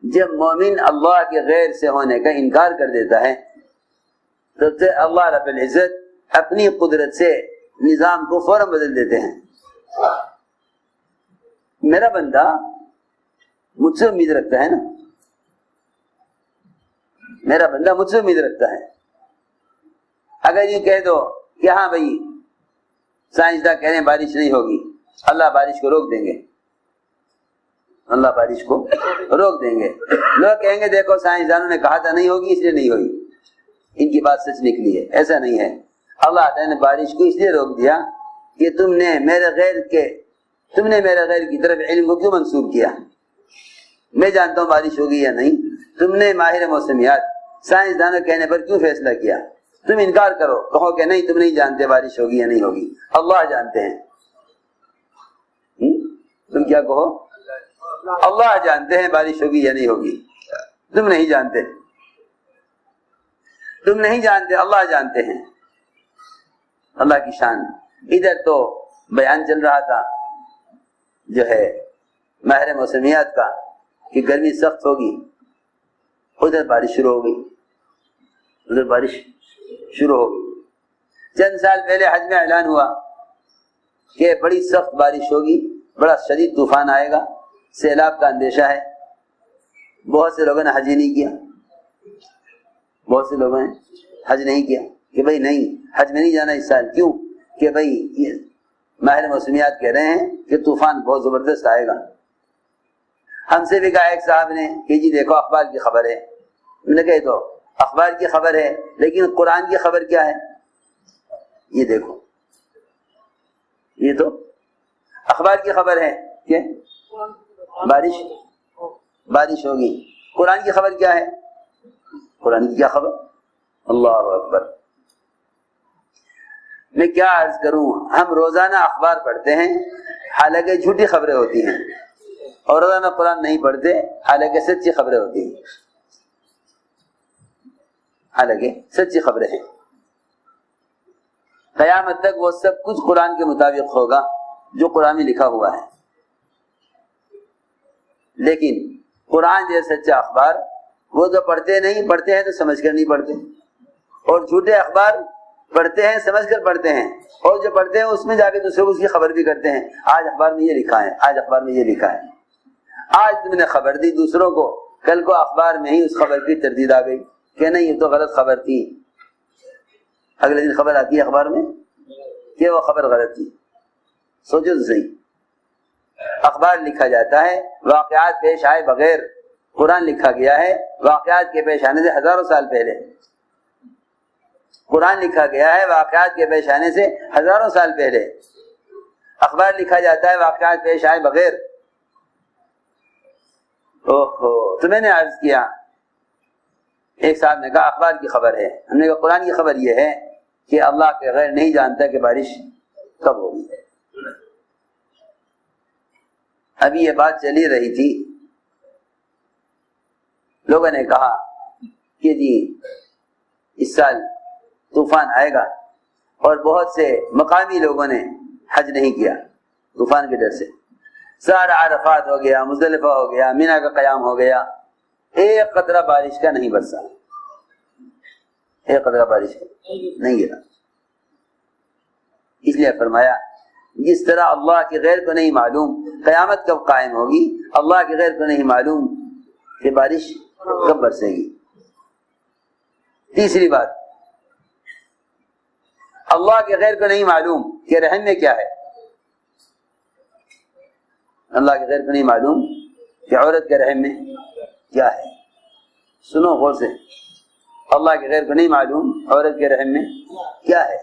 جب مومن اللہ کے غیر سے ہونے کا انکار کر دیتا ہے تو اللہ رب العزت اپنی قدرت سے نظام کو فوراً بدل دیتے ہیں. میرا بندہ مجھ سے امید رکھتا ہے نا، میرا بندہ مجھ سے امید رکھتا ہے. اگر یہ کہہ دو کہ ہاں بھائی سائنسداں کہہ رہے ہیں بارش نہیں ہوگی، اللہ بارش کو روک دیں گے، اللہ بارش کو روک دیں گے. لوگ کہیں گے دیکھو سائنسدانوں نے کہا تھا نہیں ہوگی اس لیے نہیں ہوئی، ان کی بات سچ نکلی ہے. ایسا نہیں ہے. اللہ تعالیٰ نے بارش کو اس لیے روک دیا کہ تم نے میرے غیر کی طرف علم کو کیوں منسوب کیا. میں جانتا ہوں بارش ہوگی یا نہیں، تم نے ماہر موسمیات سائنسدانوں کہنے پر کیوں فیصلہ کیا. تم انکار کرو، کہو کہ نہیں تم نہیں جانتے بارش ہوگی یا نہیں ہوگی، اللہ جانتے ہیں. تم کیا کہو؟ اللہ جانتے ہیں بارش ہوگی یا نہیں ہوگی، تم نہیں جانتے. تم نہیں جانتے، اللہ جانتے ہیں. اللہ کی شان. ادھر تو بیان چل رہا تھا جو ہے ماہر موسمیات کا کہ گرمی سخت ہوگی، ادھر بارش شروع ہو گئی. چند سال پہلے حج میں اعلان ہوا کہ بڑی سخت بارش ہوگی، بڑا شدید طوفان آئے گا، سیلاب کا اندیشہ ہے. بہت سے لوگوں نے حج ہی نہیں کیا، بہت سے لوگوں نے حج نہیں کیا کہ بھائی نہیں حج میں نہیں جانا اس سال. کیوں؟ کہ بھائی یہ ماہر موسمیات کہہ رہے ہیں کہ طوفان بہت زبردست آئے گا. ہم سے بھی کہا ایک صاحب نے کہ جی دیکھو اخبار کی خبر ہے. ہم نے کہا تو اخبار کی خبر ہے لیکن قرآن کی خبر کیا ہے؟ یہ دیکھو، یہ تو اخبار کی خبر ہے کہ بارش ہوگی. قرآن کی خبر کیا ہے؟ قرآن کی کیا خبر؟ اللہ اکبر. میں کیا عرض کروں، ہم روزانہ اخبار پڑھتے ہیں حالانکہ جھوٹی خبریں ہوتی ہیں، اور روزانہ قرآن نہیں پڑھتے حالانکہ سچی خبریں ہوتی ہیں، حالانکہ سچی خبریں ہیں. قیامت تک وہ سب کچھ قرآن کے مطابق ہوگا جو قرآن میں لکھا ہوا ہے. لیکن قرآن جیسا سچا اخبار وہ تو پڑھتے ہیں تو سمجھ کر نہیں پڑھتے، اور جھوٹے اخبار پڑھتے ہیں سمجھ کر پڑھتے ہیں، اور جو پڑھتے ہیں اس میں جا کے دوسرے کو اس کی خبر بھی کرتے ہیں. آج اخبار میں یہ لکھا ہے، آج اخبار میں یہ لکھا ہے. آج تم نے خبر دی دوسروں کو، کل کو اخبار میں ہی اس خبر کی تردید آ گئی کہ نہیں یہ تو غلط خبر تھی. اگلے دن خبر آتی ہے اخبار میں کہ وہ خبر غلط تھی. سوچو تو صحیح. اخبار لکھا جاتا ہے واقعات پیش آئے بغیر. قرآن لکھا گیا ہے واقعات کے پیش آنے سے ہزاروں سال پہلے. قرآن لکھا گیا ہے واقعات کے پیش آنے سے ہزاروں سال پہلے. اخبار لکھا جاتا ہے واقعات پیش آئے بغیر. تو میں نے عرض کیا، ایک صاحب نے کہا اخبار کی خبر ہے. ہم نے کہا قرآن کی خبر یہ ہے کہ اللہ کے غیر نہیں جانتا کہ بارش کب ہوگی. ابھی یہ بات چلی رہی تھی، لوگوں نے کہا کہ جی اس سال طوفان آئے گا، اور بہت سے مقامی لوگوں نے حج نہیں کیا طوفان کے ڈر سے. سارا عرفات ہو گیا، مزدلفہ ہو گیا، مینا کا قیام ہو گیا، ایک قطرہ بارش کا نہیں برسا، ایک قطرہ بارش کا نہیں گرا. اس لیے فرمایا جس طرح اللہ کے غیر کو نہیں معلوم قیامت کب قائم ہوگی، اللہ کے غیر کو نہیں معلوم کہ بارش کب برسے گی. تیسری بات، اللہ کے غیر کو نہیں معلوم کہ رحم میں کیا ہے. اللہ کے غیر کو نہیں معلوم کہ عورت کے رحم میں کیا ہے. سنو غور سے، اللہ کے غیر کو نہیں معلوم عورت کے رحم میں کیا ہے.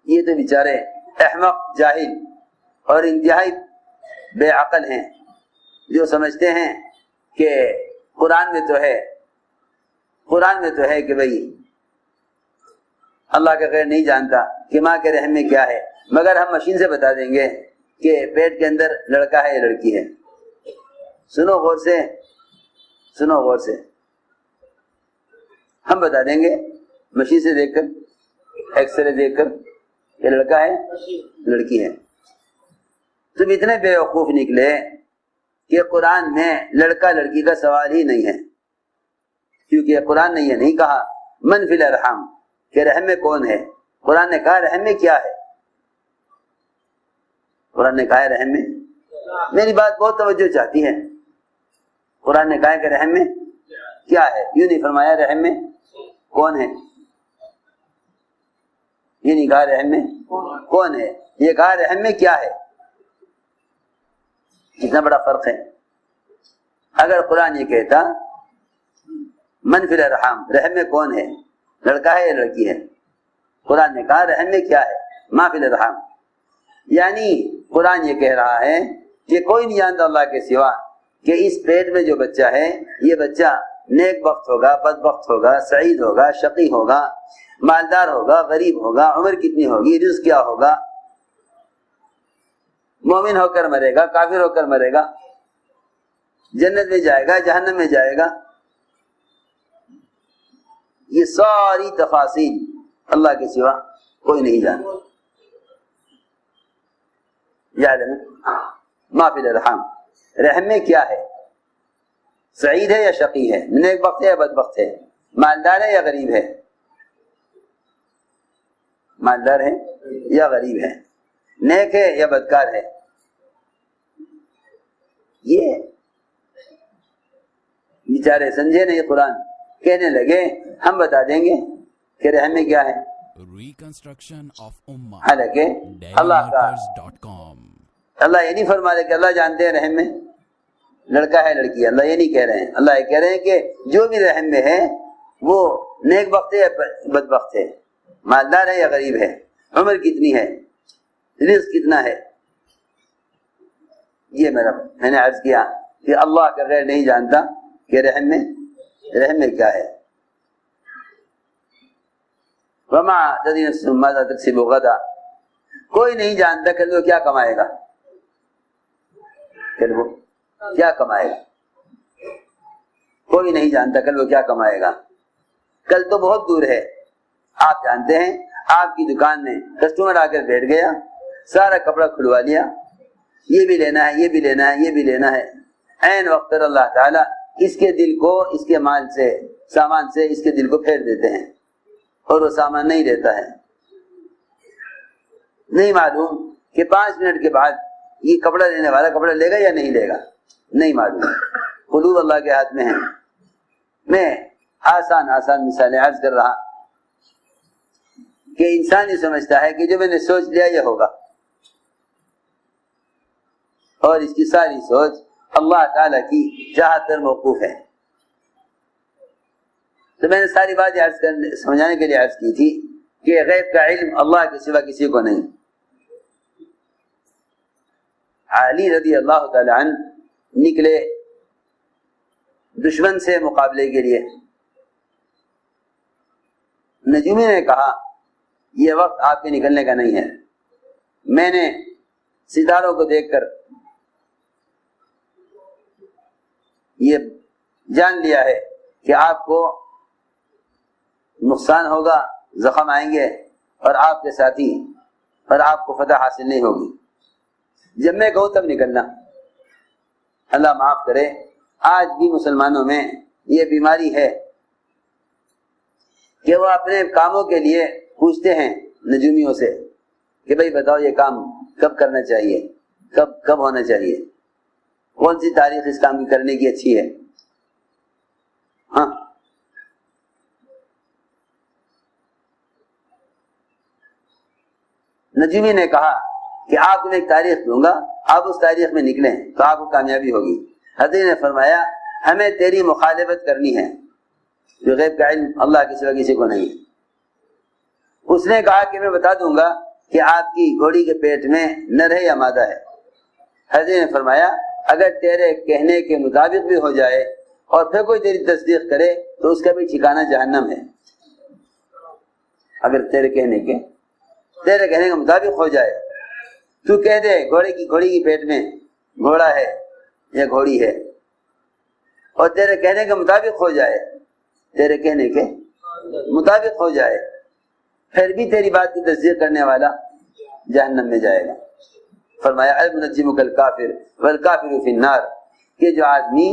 یہ تو بیچارے احمق جاہل اور انتہائی بے عقل ہیں جو سمجھتے ہیں کہ قرآن میں تو ہے کہ بھئی اللہ کا غیر نہیں جانتا کہ ماں کے رحم میں کیا ہے، مگر ہم مشین سے بتا دیں گے کہ پیٹ کے اندر لڑکا ہے یا لڑکی ہے. سنو غور سے، ہم بتا دیں گے مشین سے دیکھ کر، ایکس رے دیکھ کر کہ لڑکا ہے لڑکی ہے. تم اتنے بے وقوف نکلے کہ قرآن میں لڑکا لڑکی کا سوال ہی نہیں ہے، کیونکہ قرآن نے یہ نہیں کہا من فی الارحام کہ رحم میں کون ہے، قرآن نے کہا رحم میں کیا ہے. قرآن نے کہا ہے رحم میں، میری بات بہت توجہ چاہتی ہے، قرآن نے کہا کہ رحم میں کیا ہے، یوں نہیں فرمایا رحم میں کون ہے، یہ نہیں کہا رحم میں کون ہے، یہ کہا رحم میں کیا ہے. کتنا بڑا فرق ہے. اگر قرآن یہ کہتا من فی الارحام رحم میں کون ہے، لڑکا ہے یا لڑکی ہے، قرآن نے کہا رحم میں کیا ہے ما فی الارحام، یعنی قرآن یہ کہہ رہا ہے کہ کوئی نہیں جانتا اللہ کے سوا کہ اس پیٹ میں جو بچہ ہے یہ بچہ نیک بخت ہوگا، بدبخت ہوگا، سعید ہوگا، شقی ہوگا، مالدار ہوگا، غریب ہوگا، عمر کتنی ہوگی، رزق کیا ہوگا، مومن ہو کر مرے گا، کافر ہو کر مرے گا، جنت میں جائے گا، جہنم میں جائے گا. یہ ساری تفاصیل اللہ کے سوا کوئی نہیں جانتا. یعلم ما فی الارحام، رحم میں کیا ہے، سعید ہے یا شقی ہے، نیک بخت ہے یا بدبخت ہے، مالدار ہے یا غریب ہے، مالدار ہے یا غریب ہے، نیک ہے یا بدکار ہے. یہ بیچارے سمجھے نہیں، قرآن کہنے لگے ہم بتا دیں گے کہ رحم میں کیا ہے. حالانکہ اللہ یہ نہیں فرما رہے کہ اللہ جانتے ہیں رحم میں لڑکا ہے لڑکی ہے، اللہ یہ نہیں کہہ رہے ہیں. اللہ یہ کہہ رہے ہیں کہ جو بھی رحم میں ہے وہ نیک بخت ہے یا بدبخت ہے، مالدار ہے یا غریب ہے، عمر کتنی ہے، رزق کتنا ہے. یہ میں نے عرض کیا کہ اللہ کا غیر نہیں جانتا کہ رحم میں کیا ہے. وما تدری نفس ماذا تکسب غدا، کوئی نہیں جانتا کہ وہ کیا کمائے گا، کہ وہ کیا کمائے گا، کوئی نہیں جانتا کہ وہ کیا کمائے گا. کل تو بہت دور ہے. آپ جانتے ہیں آپ کی دکان میں کسٹمر آ کر بیٹھ گیا، سارا کپڑا کھلوا لیا، یہ بھی لینا ہے، یہ بھی لینا ہے، یہ بھی لینا ہے. عین وقت پر اللہ تعالیٰ اس کے دل کو اس کے مال سے سامان سے اس کے دل کو پھیر دیتے ہیں اور وہ سامان نہیں دیتا ہے. نہیں معلوم کہ 5 منٹ کے بعد یہ کپڑا لینے والا کپڑا لے گا یا نہیں لے گا، نہیں معلوم. قلوب اللہ کے ہاتھ میں ہے. میں آسان مثالیں عرض کر رہا کہ انسان یہ سمجھتا ہے کہ جو میں نے سوچ لیا یہ ہوگا، اور اس کی ساری سوچ اللہ تعالیٰ کی چاہت پر موقوف ہے. تو میں نے ساری بات سمجھانے کے لیے عرض کی تھی کہ غیب کا علم اللہ کے سوا کسی کو نہیں. علی رضی اللہ تعالی عنہ نکلے دشمن سے مقابلے کے لیے. نجومی نے کہا یہ وقت آپ کے نکلنے کا نہیں ہے، میں نے ستاروں کو دیکھ کر یہ جان لیا ہے کہ آپ کو نقصان ہوگا، زخم آئیں گے اور آپ کے ساتھی اور آپ کو فتح حاصل نہیں ہوگی. جب میں کہوں تب نکلنا. اللہ معاف کرے، آج بھی مسلمانوں میں یہ بیماری ہے کہ وہ اپنے کاموں کے لیے پوچھتے ہیں نجومیوں سے کہ بھائی بتاؤ یہ کام کب کرنا چاہیے، کب ہونا چاہیے، کون سی تاریخ اس کام کی کرنے کی اچھی ہے. ہاں نجومی نے کہا کہ آپ کو میں ایک تاریخ دوں گا، آپ اس تاریخ میں نکلیں تو آپ کو کامیابی ہوگی. حضرت نے فرمایا ہمیں تیری مخالفت کرنی ہے، جو غیب کا علم اللہ کے سوا کسی کو نہیں. اس نے کہا کہ میں بتا دوں گا کہ آپ کی گھوڑی کے پیٹ میں نر ہے یا مادہ ہے. حضرت نے فرمایا اگر تیرے کہنے کے مطابق بھی ہو جائے اور پھر کوئی تیری تصدیق کرے تو اس کا بھی ٹھکانہ جہنم ہے. اگر تیرے کہنے کے مطابق ہو جائے، تو کہہ دے گھوڑی کی پیٹ میں گھوڑا ہے یا گھوڑی ہے، اور تیرے کہنے کے مطابق ہو جائے، تیرے کہنے کے مطابق ہو جائے، پھر بھی تیری بات کی تصدیق کرنے والا جہنم میں جائے گا. فرمایا المنجم کالکافر والکافر فی النار، کہ جو آدمی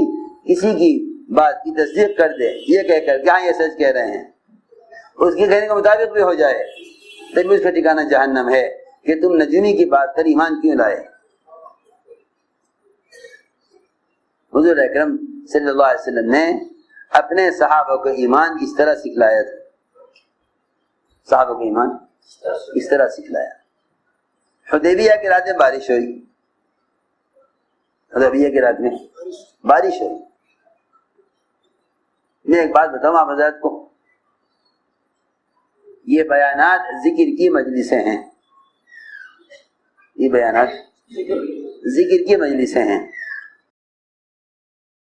کسی کی بات کی تصدیق کر دے یہ کہہ کر کہ ہاں یہ سچ کہہ رہے ہیں، اس کے کہنے کے مطابق بھی ہو جائے، تب اس کا ٹھکانہ جہنم ہے کہ تم نجومی کی بات پر ایمان کیوں لائے۔ حضور اکرم صلی اللہ علیہ وسلم نے اپنے صحابہ کو ایمان اس طرح سکھلایا تھا، صحابہ کو ایمان اس طرح سکھلایا۔ حدیبیہ کی رات میں بارش ہوئی، حدیبیہ کی رات میں بارش ہوئی۔ میں ایک بات بتاؤں آپ حضرات کو، یہ بیانات ذکر کی مجلسیں ہیں، یہ بیانات ذکر کی مجلسیں ہیں۔